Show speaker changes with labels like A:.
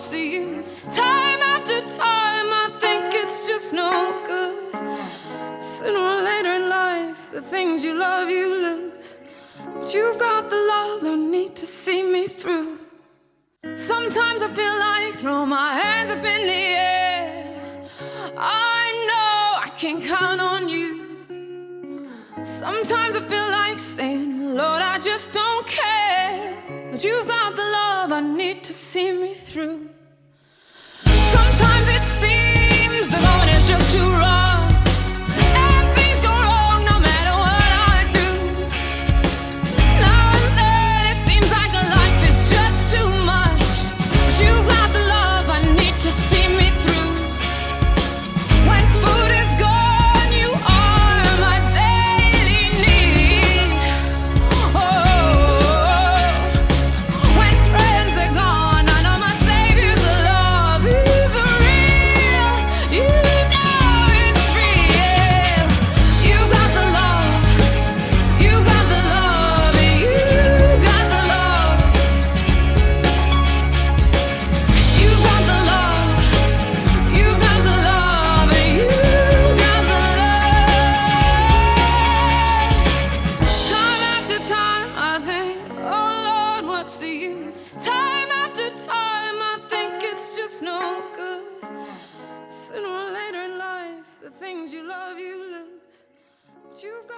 A: what's the use? Time after time I think it's just no good. Sooner or later in life, the things you love you lose. But you've got the love I need to see me through. Sometimes I feel like throwing my hands up in the air. I know I can count on you. Sometimes I feel like saying, Lord, I just don't care. But you've got the love I need to see me through. Sometimes it seems the going is just too rough, and things go wrong no matter what I do. Now and then it seems like life is just too much, but you've got the love I need to see me through. When food is gone, you are my daily need. Oh, when friends are gone, I know my Savior's love is real. You know it's real. You got the love. You got the love. You got the love. 'Cause you got the love. You got the love. You got the love. Time after time I think, oh Lord, what's the use? Time after time I think it's just no good. Sooner or later in life, the things you love you lose. But you've got